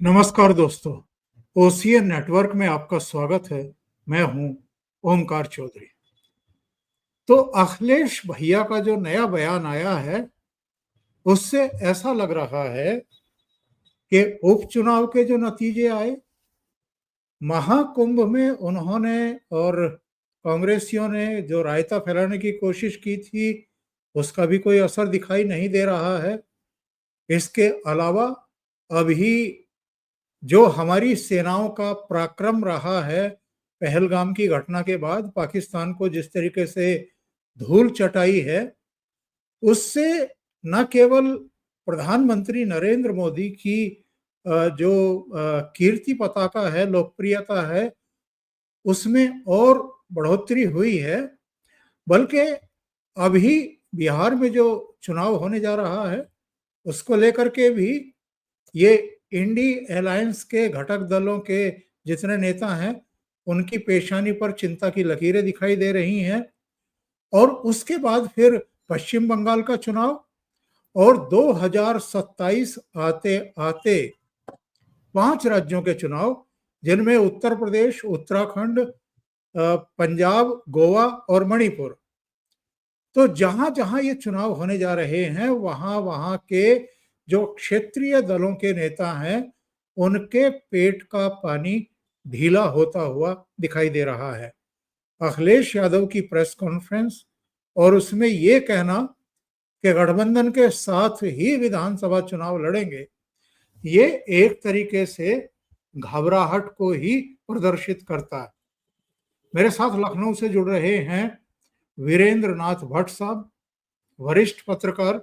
नमस्कार दोस्तों, OCN network में आपका स्वागत है। मैं हूं ओमकार चौधरी। तो अखिलेश भैया का जो नया बयान आया है, उससे ऐसा लग रहा है कि उपचुनाव के जो नतीजे आए, महाकुंभ में उन्होंने और कांग्रेसियों ने जो रायता फैलाने की कोशिश की थी, उसका भी कोई असर दिखाई नहीं दे रहा है। इसके अलावा अभी जो हमारी सेनाओं का पराक्रम रहा है, पहलगाम की घटना के बाद पाकिस्तान को जिस तरीके से धूल चटाई है, उससे न केवल प्रधानमंत्री नरेंद्र मोदी की जो कीर्ति पताका है, लोकप्रियता है, उसमें और बढ़ोतरी हुई है, बल्कि अभी बिहार में जो चुनाव होने जा रहा है, उसको लेकर के भी ये इंडी अलायंस के घटक दलों के जितने नेता हैं, उनकी पेशानी पर चिंता की लकीरें दिखाई दे रही हैं। और उसके बाद फिर पश्चिम बंगाल का चुनाव और 2027 आते आते 5 राज्यों के चुनाव, जिनमें उत्तर प्रदेश, उत्तराखंड, पंजाब, गोवा और मणिपुर। तो जहां जहां ये चुनाव होने जा रहे हैं, वहां वहां के जो क्षेत्रीय दलों के नेता हैं, उनके पेट का पानी ढीला होता हुआ दिखाई दे रहा है। अखिलेश यादव की प्रेस कॉन्फ्रेंस और उसमें ये कहना कि गठबंधन के साथ ही विधानसभा चुनाव लड़ेंगे, ये एक तरीके से घबराहट को ही प्रदर्शित करता है। मेरे साथ लखनऊ से जुड़ रहे हैं वीरेंद्र नाथ भट्ट साहब, वरिष्ठ पत्रकार,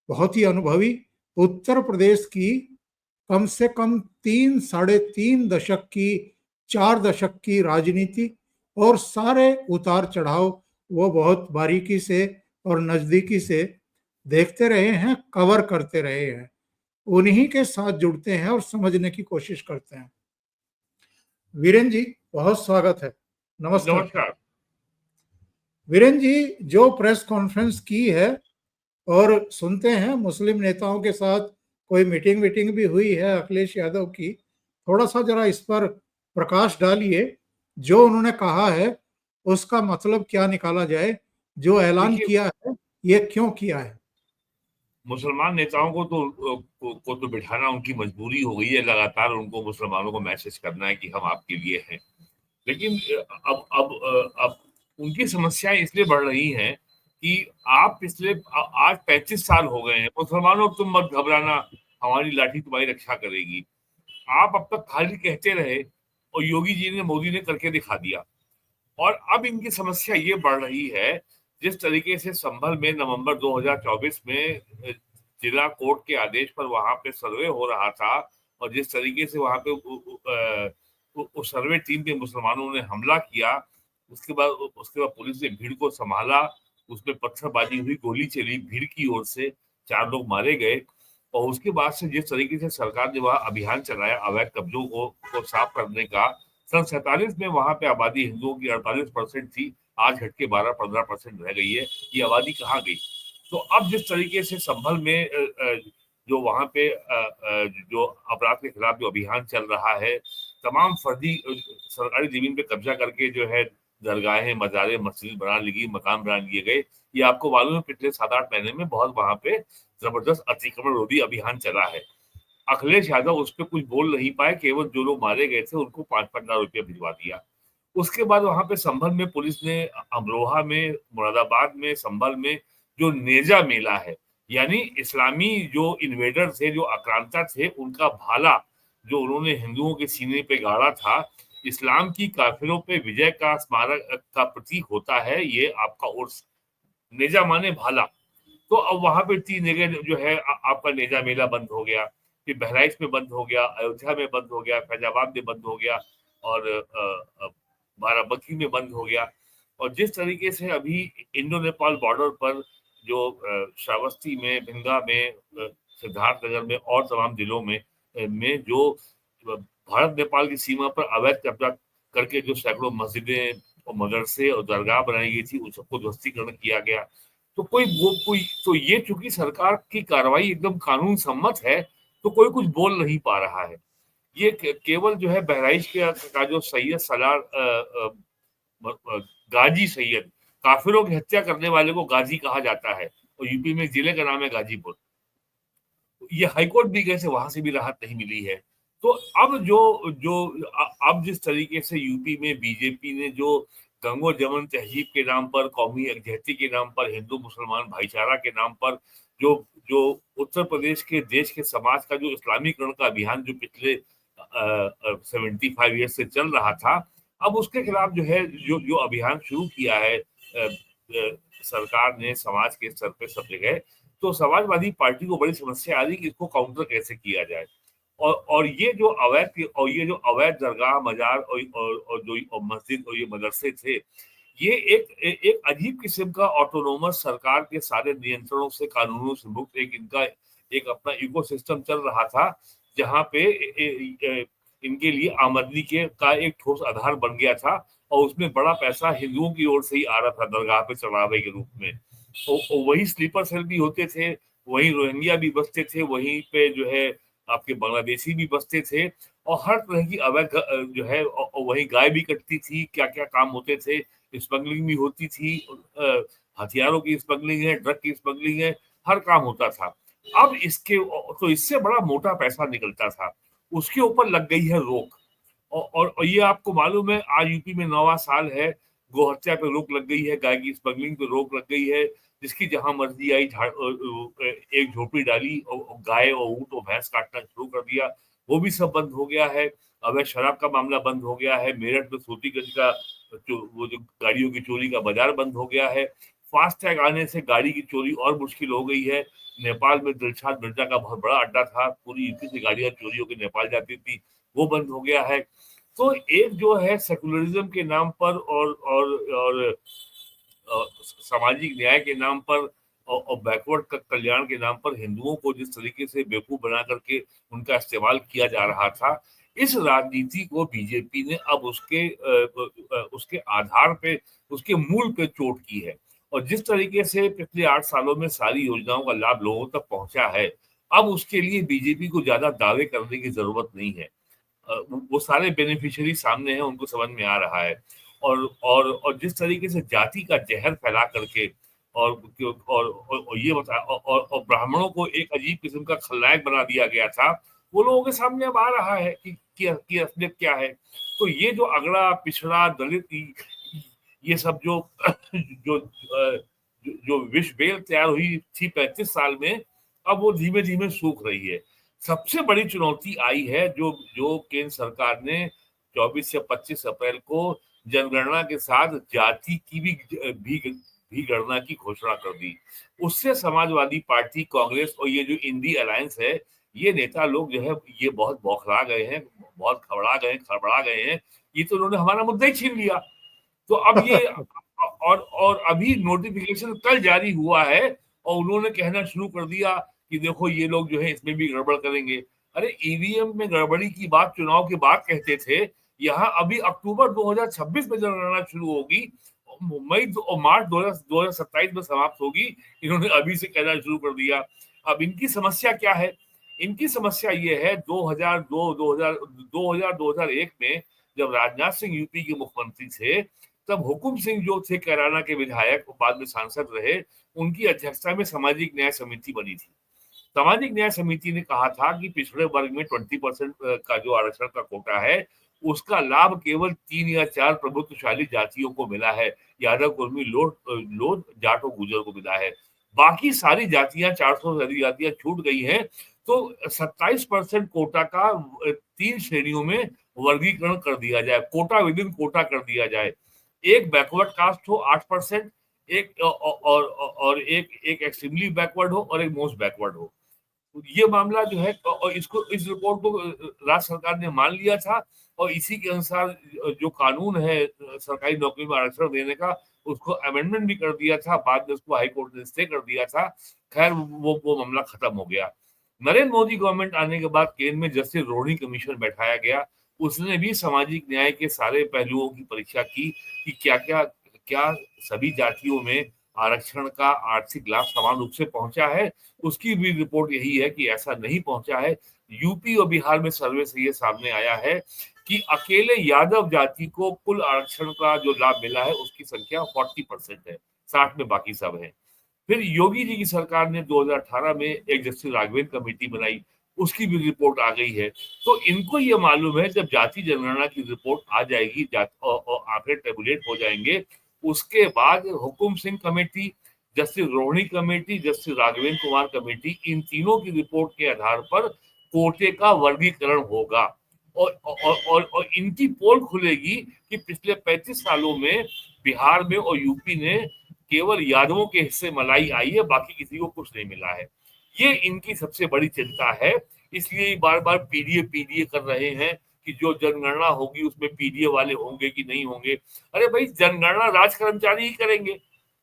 बहुत ही अनुभवी, उत्तर प्रदेश की कम से कम 3 साढ़े 3 दशक की 4 दशक की राजनीति और सारे उतार चढ़ाव वो बहुत बारीकी से और नजदीकी से देखते रहे हैं, कवर करते रहे हैं। उन्हीं के साथ जुड़ते हैं और समझने की कोशिश करते हैं। वीरेंद्र जी, बहुत स्वागत है। नमस्कार। नमस्कार। वीरेंद्र जी, जो प्रेस कॉन्फ्रेंस की है और सुनते हैं मुस्लिम नेताओं के साथ कोई मीटिंग भी हुई है अखिलेश यादव की, थोड़ा सा जरा इस पर प्रकाश डालिए। जो उन्होंने कहा है उसका मतलब क्या निकाला जाए, जो ऐलान देखिए, किया है ये क्यों किया है? मुसलमान नेताओं को तो बिठाना उनकी मजबूरी हो गई है। लगातार उनको मुसलमानों को मैसेज करना है कि हम आपके लिए हैं। लेकिन अब उनकी समस्याएं इसलिए बढ़ रही हैं कि आप पिछले आज 35 साल हो गए हैं। मुसलमानों, तुम मत घबराना, हमारी लाठी तुम्हारी रक्षा करेगी। आप अब तक खाली कहते रहे और योगी जी ने, मोदी ने करके दिखा दिया। और अब इनकी समस्या ये बढ़ रही है, जिस तरीके से संभल में नवंबर 2024 में जिला कोर्ट के आदेश पर वहां पे सर्वे हो रहा था, और जिस तरीके से वहां पे उस सर्वे टीम पे मुसलमानों ने हमला किया, उसके बाद पुलिस ने भीड़ को संभाला। उसमें पत्थरबाजी हुई, गोली चली भीड़ की ओर से, 4 लोग मारे गए। और उसके बाद से जिस तरीके से सरकार ने वहां अभियान चलाया अवैध कब्जों को साफ करने का, सन 47 में वहां पे आबादी हिंदुओं की 48% थी, आज हट के 12-15% रह गई है। ये आबादी कहाँ गई? तो अब जिस तरीके से संभल में जो वहां पे जो अपराध के खिलाफ जो अभियान चल रहा है, तमाम फर्जी सरकारी जमीन पे कब्जा करके जो है दरगाहें, मजारे, मस्जिद बना ली गई, मकान बना लिए गए। ये आपको मालूम है, पिछले 7-8 महीने में बहुत वहां पे जबरदस्त अतिक्रमण रोधी अभियान चला है। अखिलेश यादव उस पर कुछ बोल नहीं पाए, केवल जो लोग मारे गए थे उनको 5-5 लाख रुपया भिजवा दिया। उसके बाद वहां पे संभल में पुलिस ने, अमरोहा में, मुरादाबाद में, संभल में जो नेजा मेला है, यानी इस्लामी जो इन्वेडर थे, जो आक्रांता थे, उनका भाला जो उन्होंने हिंदुओं के सीने पे गाड़ा था, इस्लाम की काफिरों पे विजय का स्मारक का प्रतीक होता है ये आपका उर्स। नेजा माने भाला। तो अब वहां पे 3 जगह जो है आपका नेजा मेला बंद हो गया। फिर बहराइच में बंद हो गया, अयोध्या में बंद हो गया, फैजाबाद में बंद हो गया, और बाराबंकी में बंद हो गया। और जिस तरीके से अभी इंडो नेपाल बॉर्डर पर जो श्रावस्ती में, भिंगा में, सिद्धार्थनगर में और तमाम जिलों में जो भारत नेपाल की सीमा पर अवैध कब्जा करके जो सैकड़ों मस्जिदें और मदरसे और दरगाह बनाई गई थी, उन सबको ध्वस्तीकरण किया गया। तो कोई तो ये, चूंकि सरकार की कार्रवाई एकदम कानून सम्मत है, तो कोई कुछ बोल नहीं पा रहा है। ये केवल जो है बहराइच का जो सैयद सलार गाजी सैयद, काफिरों की हत्या करने वाले को गाजी कहा जाता है, और यूपी में जिले का नाम है गाजीपुर। ये हाईकोर्ट भी गए थे, वहां से भी राहत नहीं मिली है। तो अब जो जो अब जिस तरीके से यूपी में बीजेपी ने जो गंगो जमन तहजीब के नाम पर, कौमी यकजहती के नाम पर, हिंदू मुसलमान भाईचारा के नाम पर जो जो उत्तर प्रदेश के देश के समाज का जो इस्लामीकरण का अभियान जो पिछले 75 ईयर्स से चल रहा था, अब उसके खिलाफ जो है जो अभियान शुरू किया है सरकार ने समाज के स्तर पे सब जगह, तो समाजवादी पार्टी को बड़ी समस्या आ रही कि इसको काउंटर कैसे किया जाए। और ये जो अवैध दरगाह मजार और जो मस्जिद और ये मदरसे थे, ये एक अजीब किस्म का ऑटोनोमस सरकार के सारे नियंत्रणों से, कानूनों से मुक्त एक इनका एक अपना इकोसिस्टम चल रहा था, जहां पे इनके लिए आमदनी के का एक ठोस आधार बन गया था, और उसमें बड़ा पैसा हिंदुओं की ओर से ही आ रहा था दरगाह पे चढ़ावे के रूप में। तो वही स्लीपर सेल भी होते थे, वही रोहिंग्या भी बसते थे, वहीं पे जो है आपके बांग्लादेशी भी बसते थे, और हर तरह की अवैध जो है, वही गाय भी कटती थी, क्या क्या काम होते थे, स्मगलिंग भी होती थी, हथियारों की स्मगलिंग है, ड्रग की स्मगलिंग है, हर काम होता था। अब इससे बड़ा मोटा पैसा निकलता था, उसके ऊपर लग गई है रोक। और ये आपको मालूम है, आज यूपी में 9वां साल है, गोहत्या पे रोक लग गई है, गाय की स्मगलिंग पे रोक लग गई है, जिसकी जहां मर्जी आई एक झोपड़ी डाली और गाय और ऊंट और भैंस काटना शुरू कर दिया, वो भी सब बंद हो गया है। अवैध शराब का मामला बंद हो गया है। मेरठ में सूतीगंज का वो जो गाड़ियों की चोरी का बाजार बंद हो गया है। फास्टैग आने से गाड़ी की चोरी और मुश्किल हो गई है। नेपाल में दिलशाद मिर्जा का बहुत बड़ा अड्डा था, पूरी यूपी से गाड़ियां चोरी होकर नेपाल जाती थी, वो बंद हो गया है। तो एक जो है सेकुलरिज्म के नाम पर और सामाजिक न्याय के नाम पर और बैकवर्ड कल्याण के नाम पर हिंदुओं को जिस तरीके से बेवकूफ बना करके उनका इस्तेमाल किया जा रहा था, इस राजनीति को बीजेपी ने अब उसके आधार पे, उसके मूल पे चोट की है। और जिस तरीके से पिछले 8 सालों में सारी योजनाओं का लाभ लोगों तक पहुंचा है, अब उसके लिए बीजेपी को ज्यादा दावे करने की जरूरत नहीं है। वो सारे बेनिफिशियरी सामने हैं, उनको समझ में आ रहा है। और जिस तरीके से जाति का जहर फैला करके और ये बता और ब्राह्मणों को एक अजीब किस्म का खलनायक बना दिया गया था, वो लोगों के सामने अब आ रहा है कि असलियत क्या है। तो ये जो अगड़ा पिछड़ा दलित, ये सब जो जो जो विष बेल तैयार हुई थी 35 साल में, अब वो धीमे धीमे सूख रही है। सबसे बड़ी चुनौती आई है जो जो केंद्र सरकार ने 24 या 25 अप्रैल को जनगणना के साथ जाति की भी गणना की घोषणा कर दी। उससे समाजवादी पार्टी, कांग्रेस और ये जो इंडी अलायंस है, ये नेता लोग जो है ये बहुत बौखला गए हैं, बहुत खड़बड़ा गए हैं। ये तो उन्होंने हमारा मुद्दा ही छीन लिया। तो अब ये और अभी नोटिफिकेशन कल जारी हुआ है, और उन्होंने कहना शुरू कर दिया कि देखो ये लोग जो है इसमें भी गड़बड़ करेंगे। अरे ईवीएम में गड़बड़ी की बात चुनाव के बाद कहते थे, यहाँ अभी अक्टूबर 2026 में जनगणना शुरू होगी, और मार्च 2027 में समाप्त होगी। इन्होंने अभी से कहना शुरू कर दिया। अब इनकी समस्या क्या है? इनकी समस्या ये है, 2001 में जब राजनाथ सिंह यूपी के मुख्यमंत्री थे, तब हुकुम सिंह जो थे कैराना के विधायक, बाद में सांसद रहे, उनकी अध्यक्षता में सामाजिक न्याय समिति बनी थी। सामाजिक न्याय समिति ने कहा था कि पिछड़े वर्ग में 20% का जो आरक्षण का कोटा है, उसका लाभ केवल 3 या 4 प्रभुत्वशाली जातियों को मिला है। यादव, कुर्मी, लोध, जाट और गुर्जर को मिला है। बाकी सारी जातियां, 400 से अधिक जातियां छूट गई हैं। तो 27% कोटा का 3 श्रेणियों में वर्गीकरण कर दिया जाए, कोटा विद इन कोटा कर दिया जाए। एक बैकवर्ड कास्ट हो 8%, एक और एक एक्सट्रीमली बैकवर्ड हो, और एक मोस्ट बैकवर्ड हो। ये मामला जो है, और इसको, इस रिपोर्ट को राज्य सरकार ने मान लिया था, और इसी के अनुसार जो कानून है सरकारी नौकरी में आरक्षण देने का, उसको अमेंडमेंट भी कर दिया था। बाद में उसको हाई कोर्ट ने स्टे कर दिया था। खैर, वो मामला खत्म हो गया। नरेंद्र मोदी गवर्नमेंट आने के बाद केंद्र में जस्टिस रोहिणी कमीशन बैठाया गया। उसने भी सामाजिक न्याय के सारे पहलुओं की परीक्षा की कि क्या सभी जातियों में आरक्षण का आर्थिक लाभ समान रूप से पहुंचा है। उसकी भी रिपोर्ट यही है कि ऐसा नहीं पहुंचा है। यूपी और बिहार में सर्वे से ये सामने आया है कि अकेले यादव जाति को कुल आरक्षण का जो लाभ मिला है उसकी संख्या 40% है, 60 में बाकी सब है। फिर योगी जी की सरकार ने 2018 में एक जस्टिस राघवेंद्र कमेटी बनाई, उसकी भी रिपोर्ट आ गई है। तो इनको ये मालूम है जब जाति जनगणना की रिपोर्ट आ जाएगी और आंकड़े टेबुलेट हो जाएंगे, उसके बाद Hukum Singh committee, justice Rohini committee, justice Raghavendra Kumar committee, इन तीनों की रिपोर्ट के आधार पर कोटे का वर्गीकरण होगा और इनकी पोल खुलेगी कि पिछले 35 सालों में बिहार में और यूपी ने केवल यादवों के हिस्से मलाई आई है, बाकी किसी को कुछ नहीं मिला है। ये इनकी सबसे बड़ी चिंता है, इसलिए बार बार पीडीए पीडीए कर रहे हैं कि जो जनगणना होगी उसमें पीडीए वाले होंगे कि नहीं होंगे। अरे भाई, जनगणना राज कर्मचारी ही करेंगे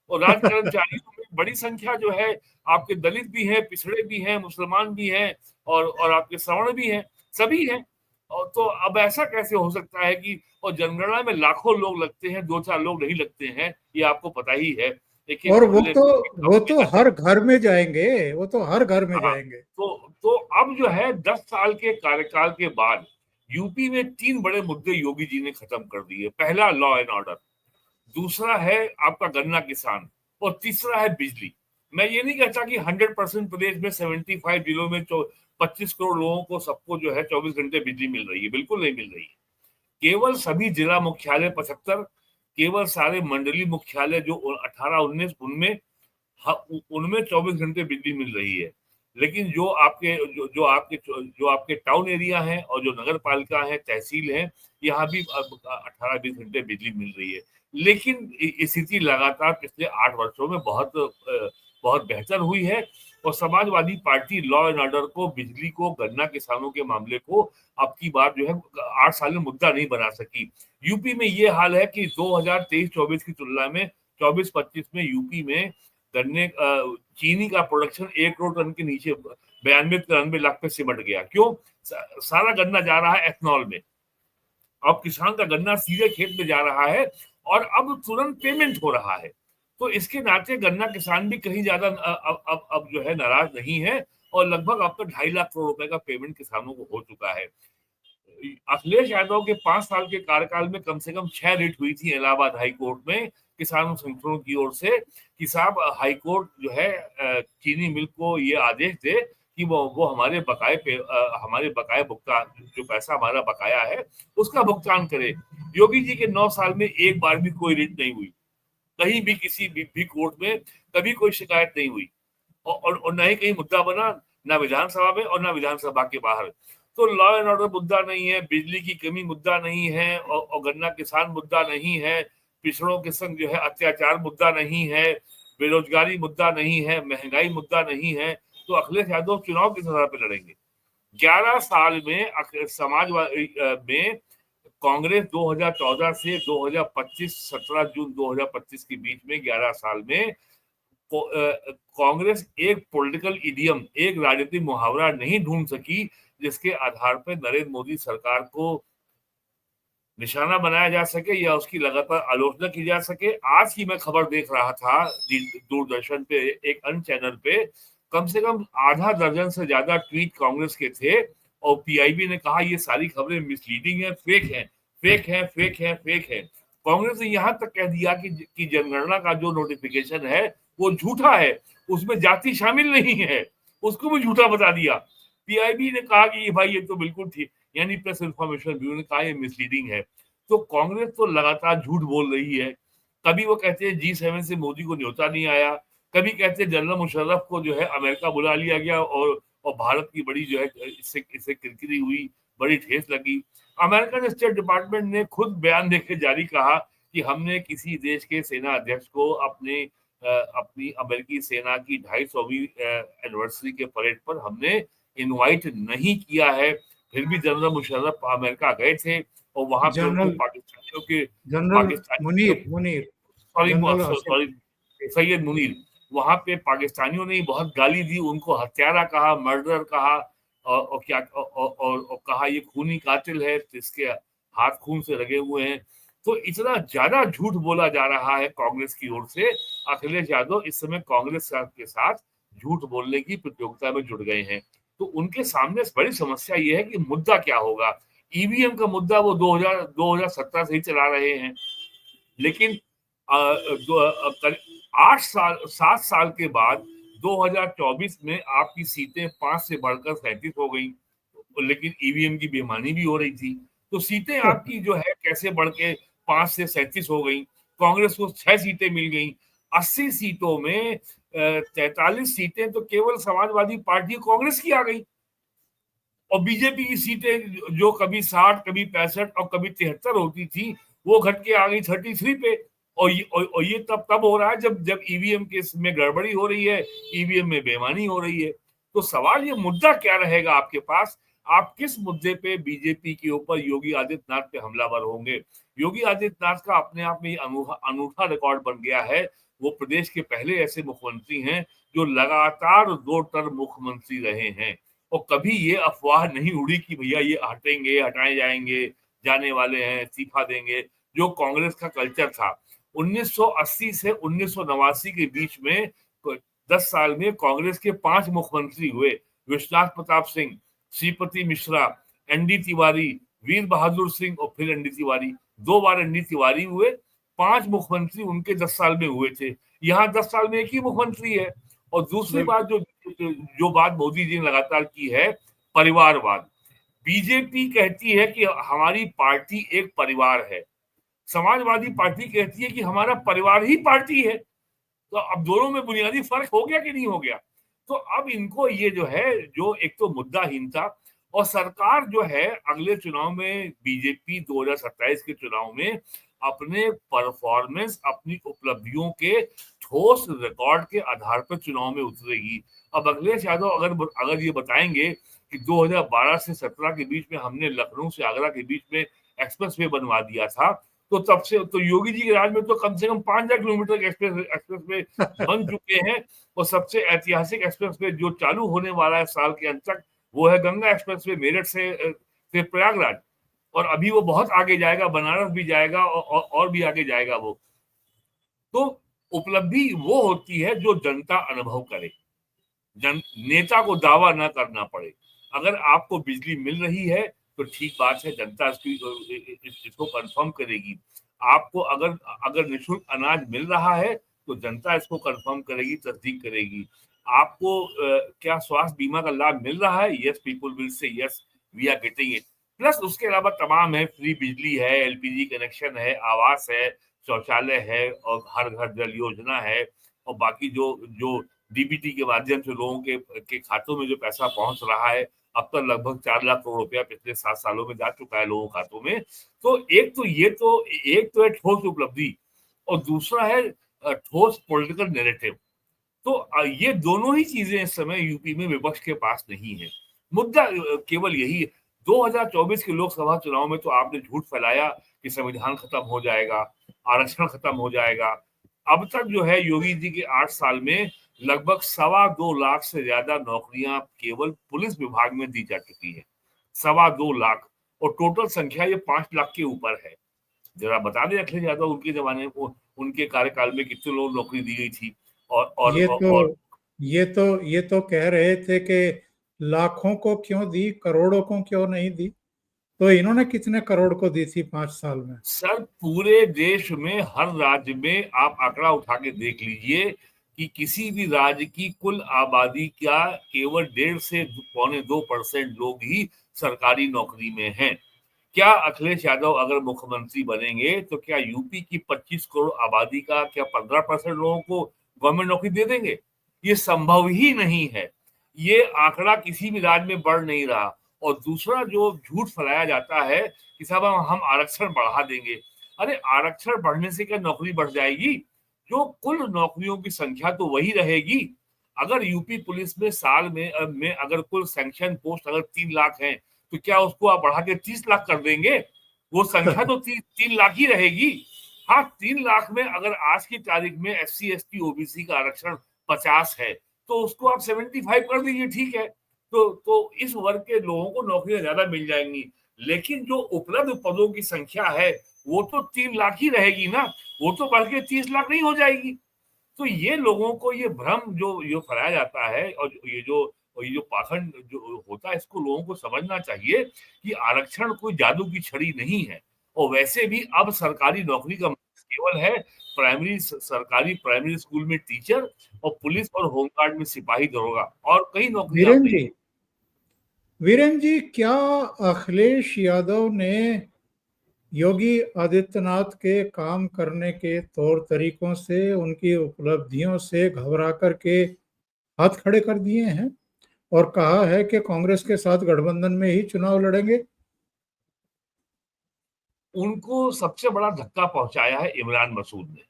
और राज कर्मचारियों में बड़ी संख्या जो है आपके दलित भी हैं, पिछड़े भी हैं, मुसलमान भी हैं और आपके सवर्ण भी हैं, सभी हैं। और तो अब ऐसा कैसे हो सकता है कि और जनगणना में लाखों लोग लगते हैं, 2-4 लोग नहीं लगते हैं, ये आपको पता ही है। देखिए और मोहल्ले वो तो हर घर में जाएंगे, वो तो हर घर में हाँ, जाएंगे। तो अब जो है 10 साल के कार्यकाल के बाद यूपी में 3 बड़े मुद्दे योगी जी ने खत्म कर दिए। पहला लॉ एंड ऑर्डर, दूसरा है आपका गन्ना किसान और तीसरा है बिजली। मैं ये नहीं कहता कि 100% प्रदेश में 75 जिलों में 25 करोड़ लोगों को सबको जो है 24 घंटे बिजली मिल रही है, बिल्कुल नहीं मिल रही है। केवल सभी जिला मुख्यालय 75, केवल सारे मंडली मुख्यालय जो 18-19 उनमें 24 घंटे बिजली मिल रही है। लेकिन जो आपके टाउन एरिया है और जो नगर पालिका है, तहसील है, यहाँ भी 18-20 घंटे बिजली मिल रही है। लेकिन स्थिति लगातार पिछले 8 वर्षों में बहुत बेहतर हुई है और Samajwadi party law and order को, बिजली को, गन्ना किसानों के मामले को अब की बार जो है 8 साल में मुद्दा नहीं बना सकी। यूपी में ये हाल है कि 2023-24 की तुलना में 24-25 में यूपी में गन्ने चीनी का प्रोडक्शन 1 करोड़ टन के नीचे 92-93 लाख पे सिमट गया। क्यों? सारा गन्ना जा रहा है एथनॉल में। अब किसान का गन्ना सीधे खेत में जा रहा है और अब तुरंत पेमेंट हो रहा है। तो इसके नाते गन्ना किसान भी कहीं ज्यादा अब जो है नाराज नहीं है और लगभग अब तक 2.5 लाख करोड़ रुपए का पेमेंट किसानों को हो चुका है। अखिलेश यादव के 5 साल के कार्यकाल में कम से कम 6 रिट हुई थी इलाहाबाद हाई कोर्ट में किसानों संगठनों की ओर से कि साहब हाई कोर्ट जो है चीनी मिल को ये आदेश दे कि वो हमारे बकाये भुगतान, जो पैसा हमारा बकाया है उसका भुगतान करे। योगी जी के 9 साल में एक बार भी कोई रिट नहीं हुई, कहीं भी किसी भी कोर्ट में कभी कोई शिकायत नहीं हुई और न ही कहीं मुद्दा बना, ना विधानसभा में और ना विधानसभा के बाहर। तो लॉ एंड ऑर्डर मुद्दा नहीं है, बिजली की कमी मुद्दा नहीं है और गन्ना किसान मुद्दा नहीं है, पिछड़ों के संग जो है अत्याचार मुद्दा नहीं है, बेरोजगारी मुद्दा नहीं है, महंगाई मुद्दा नहीं है। तो अखिलेश यादव चुनाव किस आधार पर लड़ेंगे? 11 साल में समाजवादी में कांग्रेस 2014 से 2025, 17 जून 2025 के बीच में 11 साल में कांग्रेस एक पॉलिटिकल इडियम, एक राजनीतिक मुहावरा नहीं ढूंढ सकी जिसके आधार पर नरेंद्र मोदी सरकार को निशाना बनाया जा सके या उसकी लगातार आलोचना की जा सके। आज ही मैं खबर देख रहा था दूरदर्शन पे एक अन्य चैनल पे, कम से कम आधा दर्जन से ज्यादा ट्वीट कांग्रेस के थे और पीआईबी ने कहा ये सारी खबरें मिसलीडिंग है, फेक है, फेक है, फेक है, फेक है। कांग्रेस ने यहां तक कह दिया कि जनगणना का जो नोटिफिकेशन है वो झूठा है, उसमें जाति शामिल नहीं है, उसको भी झूठा बता दिया। पीआईबी ने कहा कि भाई ये तो बिल्कुल ठीक, यानी प्रेस इंफॉर्मेशन ब्यूरो ने कहा ये मिसलीडिंग है। तो कांग्रेस तो लगातार झूठ बोल रही है। कभी वो कहते हैं G7 से मोदी को न्योता नहीं आया, कभी कहते हैं जनरल मुशर्रफ को जो है अमेरिका बुला लिया गया और भारत की बड़ी जो है इससे किरकिरी हुई, बड़ी ठेस लगी। अमेरिकन स्टेट डिपार्टमेंट ने खुद बयान देकर जारी कहा कि हमने किसी देश के सेना अध्यक्ष को अपनी अमेरिकी सेना की 250वीं एनिवर्सरी के परेड पर हमने इनवाइट नहीं किया है। फिर भी जनरल मुशर्रफ अमेरिका गए थे और वहां पे उनको जनरल मुनीर सॉरी सैयद मुनीर, वहां पे पाकिस्तानियों ने बहुत गाली दी, उनको हत्यारा कहा, मर्डर कहा और क्या और कहा ये खूनी कातिल है, इसके हाथ खून से रगे हुए हैं। तो इतना ज्यादा झूठ बोला जा रहा है कांग्रेस की ओर से। अखिलेश यादव इस समय कांग्रेस के साथ झूठ बोलने की प्रतियोगिता में जुट गए हैं। तो उनके सामने बड़ी समस्या ये है कि मुद्दा क्या होगा। ईवीएम का मुद्दा वो 2017 से ही चला रहे हैं, लेकिन 7 साल के बाद 2024 में आपकी सीटें 5 से बढ़कर 37 हो गई, लेकिन ईवीएम की बेईमानी भी हो रही थी। तो सीटें आपकी जो है कैसे बढ़ के 5 से 37 हो गई। कांग्रेस को 6 सीटें मिल गई। 80 सीटों में 43 सीटें तो केवल समाजवादी पार्टी कांग्रेस की आ गई, और बीजेपी की सीटें जो कभी 60, कभी 65 और कभी 73 होती थी, वो घट के आ गई 33 पे। और ये तब हो रहा है जब जब ईवीएम के में गड़बड़ी हो रही है, ईवीएम में बेईमानी हो रही है। तो सवाल ये मुद्दा क्या रहेगा आपके पास, आप किस मुद्दे पे बीजेपी के ऊपर योगी आदित्यनाथ पे हमलावर होंगे। योगी आदित्यनाथ का अपने आप में अनूठा रिकॉर्ड बन गया है। वो प्रदेश के पहले ऐसे मुख्यमंत्री हैं जो लगातार 2 टर्म मुख्यमंत्री रहे हैं, और कभी ये अफवाह नहीं उड़ी कि भैया ये हटेंगे, हटाए जाएंगे, जाने वाले हैं, इस्तीफा देंगे, जो कांग्रेस का कल्चर था। 1980 से 1989 के बीच में 10 साल में कांग्रेस के 5 मुख्यमंत्री हुए। विश्वनाथ प्रताप सिंह, श्रीपति मिश्रा, एनडी तिवारी, वीर बहादुर सिंह और फिर एनडी तिवारी। 2 बार एनडी तिवारी हुए। 5 मुख्यमंत्री उनके 10 साल में हुए थे। यहाँ 10 साल में एक ही मुख्यमंत्री है। और दूसरी बात जो बात मोदी जी ने लगातार की है, परिवारवाद। बीजेपी कहती है कि हमारी पार्टी एक परिवार है, समाजवादी पार्टी कहती है कि हमारा परिवार ही पार्टी है। तो अब दोनों में बुनियादी फर्क हो गया कि नहीं हो गया। तो अब इनको ये जो है, जो एक तो मुद्दाहीनता, और सरकार जो है अगले चुनाव में, बीजेपी 2027 के चुनाव में अपने परफॉर्मेंस, अपनी उपलब्धियों के ठोस रिकॉर्ड के आधार पर चुनाव में उतरेगी। अब अखिलेश यादव अगर ये बताएंगे कि 2012 से 17 के बीच में हमने लखनऊ से आगरा के बीच में एक्सप्रेस वे बनवा दिया था, तो तब से तो योगी जी के राज में तो कम से कम 5,000 किलोमीटर के एक्सप्रेस वे बन चुके हैं। और सबसे ऐतिहासिक एक्सप्रेस वे जो चालू होने वाला है साल के अंत तक, वो है गंगा एक्सप्रेस वे, मेरठ से प्रयागराज। और अभी वो बहुत आगे जाएगा, बनारस भी जाएगा और भी आगे जाएगा वो। तो उपलब्धि वो होती है जो जनता अनुभव करे, नेता को दावा ना करना पड़े। अगर आपको बिजली मिल रही है तो ठीक बात है, जनता इसको कंफर्म करेगी। आपको अगर अगर निःशुल्क अनाज मिल रहा है तो जनता इसको कंफर्म करेगी, तस्दीक करेगी। आपको क्या स्वास्थ्य बीमा का लाभ मिल रहा है, yes, people will say yes, we are getting it. Plus उसके अलावा तमाम है, फ्री बिजली है, एलपीजी कनेक्शन है, आवास है, शौचालय है, और हर घर जल योजना है, और बाकी जो जो डीबीटी के माध्यम से लोगों के खातों में जो पैसा पहुंच रहा है, अब तक लगभग 4 लाख करोड़ रुपया पिछले 7 सालों में जा चुका है लोगों के खातों में। तो एक तो है ठोस उपलब्धि, और दूसरा है ठोस पॉलिटिकल नैरेटिव। तो ये दोनों ही चीजें इस समय यूपी में विपक्ष के पास नहीं है। मुद्दा केवल यही है। 2024 के लोकसभा चुनाव में तो आपने झूठ फैलाया कि संविधान खत्म हो जाएगा, आरक्षण खत्म हो जाएगा। अब तक जो है योगी जी के 8 साल में लगभग 2.25 लाख से ज्यादा नौकरियां केवल पुलिस विभाग में दी जा चुकी है। 2.25 लाख, और टोटल संख्या ये 5 लाख के ऊपर है। जरा बता दें अखिलेश यादव, उनके जमाने में, उनके कार्यकाल में कितने लोगों को नौकरी दी गई थी। ये तो और ये तो कह रहे थे कि लाखों को क्यों दी, करोड़ों को क्यों नहीं दी। तो इन्होंने कितने करोड़ को दी थी 5 साल में? सर, पूरे देश में हर राज्य में आप आंकड़ा उठा के देख लीजिए कि किसी भी राज्य की कुल आबादी का केवल 1.5 से 2.25% लोग ही सरकारी नौकरी में हैं। क्या अखिलेश यादव अगर मुख्यमंत्री बनेंगे तो क्या यूपी की 25 करोड़ आबादी का क्या 15% लोगों को गवर्नमेंट नौकरी दे देंगे? ये संभव ही नहीं है। ये आंकड़ा किसी भी राज्य में बढ़ नहीं रहा। और दूसरा जो झूठ फैलाया जाता है कि साहब हम आरक्षण बढ़ा देंगे। अरे आरक्षण बढ़ने से क्या नौकरी बढ़ जाएगी? जो कुल नौकरियों की संख्या तो वही रहेगी। अगर यूपी पुलिस में साल में अगर कुल सैंक्शन पोस्ट अगर 3 लाख हैं, तो क्या उसको आप बढ़ा के 30 लाख कर देंगे? वो संख्या तो 3 लाख ही रहेगी। हाँ, 3 लाख में अगर आज की तारीख में SC ST OBC का आरक्षण 50 है, तो उसको आप 75 कर दीजिए, ठीक है। तो इस वर्ग के लोगों को नौकरियां ज्यादा मिल जाएंगी। लेकिन जो उपलब्ध पदों की संख्या है वो तो 3 लाख ही रहेगी ना, वो तो बढ़ के 30 लाख नहीं हो जाएगी। तो ये लोगों को ये भ्रम जो फैलाया जाता है, और ये जो और ये जो पाखंड जो होता है इसको लोगों को समझना चाहिए कि आरक्षण कोई जादू की छड़ी नहीं है। और वैसे भी अब सरकारी नौकरी का केवल है सरकारी प्राइमरी स्कूल में टीचर और पुलिस और होमगार्ड में सिपाही दरोगा, और कई नौकरियां अब वीरेन नहीं। जी, वीरेन जी, क्या अखिलेश यादव ने योगी आदित्यनाथ के काम करने के तौर तरीकों से, उनकी उपलब्धियों से घबरा करके हाथ खड़े कर दिए हैं और कहा है कि कांग्रेस के साथ गठबंधन में ही चुनाव लड़ेंगे? उनको सबसे बड़ा धक्का पहुंचाया है इमरान मसूद ने।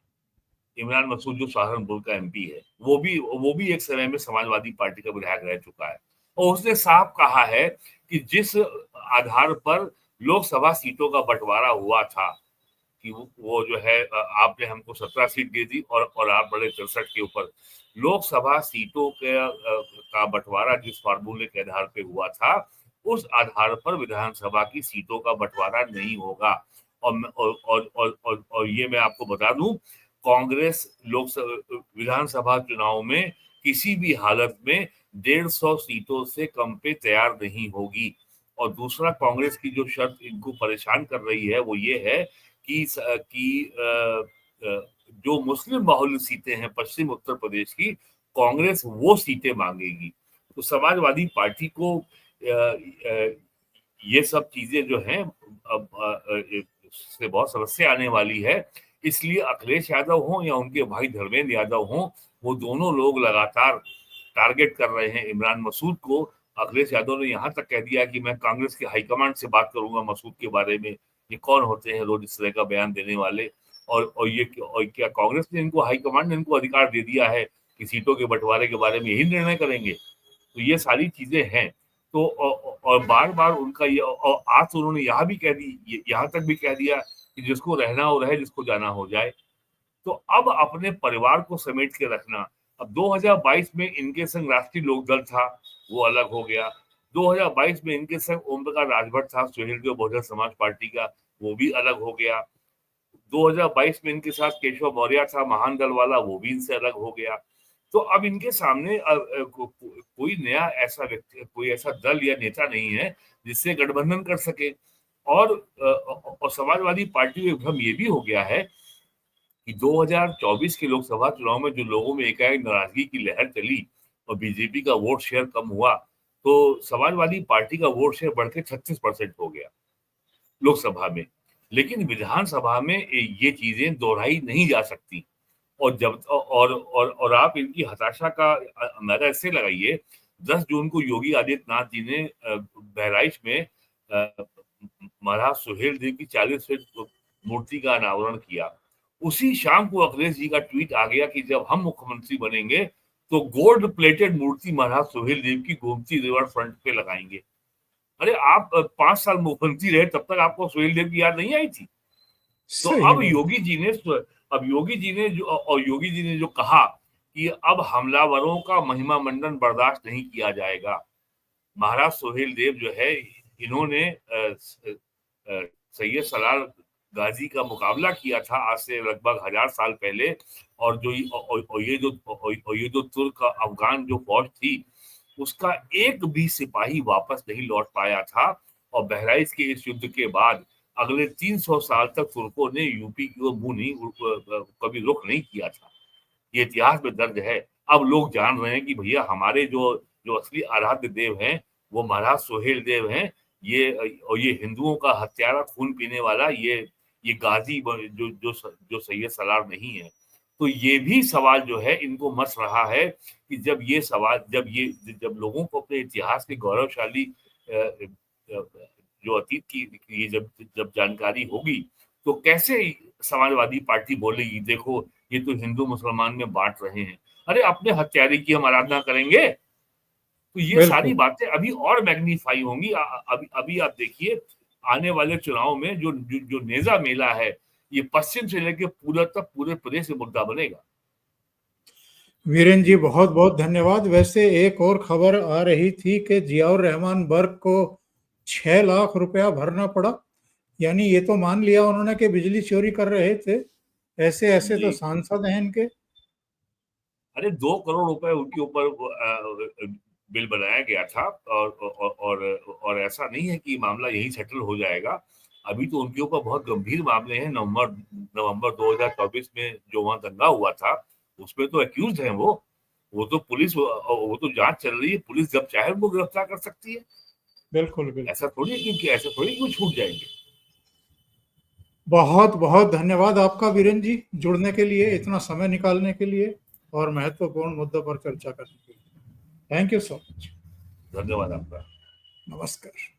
इमरान मसूद जो सहारनपुर का एमपी है, वो भी एक समय में समाजवादी पार्टी का विधायक रह चुका है, और उसने साफ कहा है कि जिस आधार पर लोकसभा सीटों का बंटवारा हुआ था कि वो जो है आपने हमको 17 सीट दे दी और आप बड़े 63 के ऊपर। लोकसभा सीटों के का बंटवारा जिस फार्मूले के आधार पे हुआ था, उस आधार पर विधानसभा की सीटों का बंटवारा नहीं होगा। और ये मैं आपको बता दूं, कांग्रेस लोकसभा विधानसभा चुनाव में किसी भी हालत में 150 सीटों से कम पे तैयार नहीं होगी। और दूसरा, कांग्रेस की जो शर्त इनको परेशान कर रही है वो ये है कि जो मुस्लिम बाहुल्य सीटें हैं पश्चिम उत्तर प्रदेश की, कांग्रेस वो सीटें मांगेगी। तो समाजवादी पार्टी को ये सब चीजें जो हैं अब से बहुत समस्या आने वाली है। इसलिए अखिलेश यादव हो या उनके भाई धर्मेंद्र यादव हो, वो दोनों लोग लगातार टारगेट कर रहे हैं इमरान मसूद को। अखिलेश यादव ने यहाँ तक कह दिया कि मैं कांग्रेस के हाईकमांड से बात करूंगा मसूद के बारे में, ये कौन होते हैं रोज इस तरह का बयान देने वाले। और क्या कांग्रेस ने इनको हाईकमांड ने इनको अधिकार दे दिया है कि सीटों के बंटवारे के बारे में यही निर्णय करेंगे? तो ये सारी चीजें हैं। तो और बार बार उनका ये, और आज तो उन्होंने यहाँ भी कह दी, यहाँ तक भी कह दिया कि जिसको रहना हो रहे, जिसको जाना हो जाए। तो अब अपने परिवार को समेट के रखना। अब 2022 में इनके संग राष्ट्रीय लोकदल था, वो अलग हो गया। 2022 में इनके संग ओम प्रकाश राजभर था, सुहेलदेव बहुजन समाज पार्टी का, वो भी अलग हो गया। 2022 में इनके साथ केशव मौर्य था, महान दल वाला, वो भी इनसे अलग हो गया। तो अब इनके सामने कोई नया ऐसा व्यक्ति, कोई ऐसा दल या नेता नहीं है जिससे गठबंधन कर सके। और समाजवादी पार्टी में भ्रम ये भी हो गया है कि 2024 के लोकसभा चुनाव में जो लोगों में एकाएक नाराजगी की लहर चली और बीजेपी का वोट शेयर कम हुआ, तो समाजवादी पार्टी का वोट शेयर बढ़ के 36% हो गया लोकसभा में। लेकिन विधानसभा में ये चीजें दोहराई नहीं जा सकती। और जब और आप इनकी हताशा का अंदाजा इससे लगाइए, 10 जून को योगी आदित्यनाथ जी ने बहराइच में महाराज सुहेलदेव की 40 फीट मूर्ति का अनावरण किया। उसी शाम को अखिलेश जी का ट्वीट आ गया कि जब हम मुख्यमंत्री बनेंगे तो गोल्ड प्लेटेड मूर्ति महाराज सुहेलदेव की गोमती रिवर फ्रंट पे लगाएंगे। अरे आप 5 साल मुख्यमंत्री रहे, तब तक आपको सुहेलदेव की याद नहीं आई थी? तो सही अब बात। योगी जी ने जो कहा कि अब हमलावरों का महिमा मंडन बर्दाश्त नहीं किया जाएगा। महाराज सुहेलदेव जो है, इन्होंने सैयद सलाल गाजी का मुकाबला किया था आज से लगभग 1000 साल पहले। और ये जो तुर्क अफगान जो फौज थी, उसका एक भी सिपाही वापस नहीं लौट पाया था। और बहराइच के इस युद्ध के बाद अगले 300 साल तक तुर्कों ने यूपी की ओर मुंह नहीं, कभी रुख नहीं किया था। ये इतिहास में दर्ज है। अब लोग जान रहे हैं कि भैया हमारे जो जो असली आराध्य देव हैं वो महाराज सुहेल देव हैं। ये हिंदुओं का हत्यारा, खून पीने वाला ये गाजी जो सैयद सलार नहीं है। तो ये भी सवाल जो है इनको मस रहा है कि जब लोगों को अपने इतिहास के गौरवशाली जो अतीत की जब जब जानकारी होगी, तो कैसे समाजवादी पार्टी बोलेगी देखो ये तो हिंदू मुसलमान में बांट रहे हैं। अरे अपने हत्यारे की हम आराधना करेंगे? तो ये सारी बिल्कुल। बातें अभी और मैग्नीफाई होंगी। अभी आप देखिए आने वाले चुनाव में जो नेजा मेला है, ये पश्चिम से लेकर पूरा तक पूरे प्रदेश में मुद्दा बनेगा। वीरेन जी, बहुत बहुत धन्यवाद। वैसे एक और खबर आ रही थी कि जियाउर रहमान बर्क को 6 लाख रुपया भरना पड़ा। यानी ये तो मान लिया उन्होंने कि बिजली चोरी कर रहे थे। ऐसे ऐसे जी, तो सांसद हैं इनके। अरे 2 करोड़ रुपए उनके ऊपर बिल बनाया गया था और ऐसा नहीं है कि मामला यही सेटल हो जाएगा। अभी तो उनके ऊपर बहुत गंभीर मामले हैं। नवंबर 2024 में जो वहां दंगा हुआ था उसमें तो एक्यूज हैं वो तो पुलिस वो तो जांच चल रही है, पुलिस जब चाहे उनको गिरफ्तार कर सकती है। बिल्कुल बिल्कुल। ऐसा थोड़ी है क्योंकि ऐसा थोड़ी क्यों छूट जाएंगे। बहुत बहुत धन्यवाद आपका वीरेंद्र जी, जुड़ने के लिए, इतना समय निकालने के लिए और महत्वपूर्ण मुद्दों पर चर्चा करने के लिए। Thank you so much. धन्यवाद आपका। नमस्कार।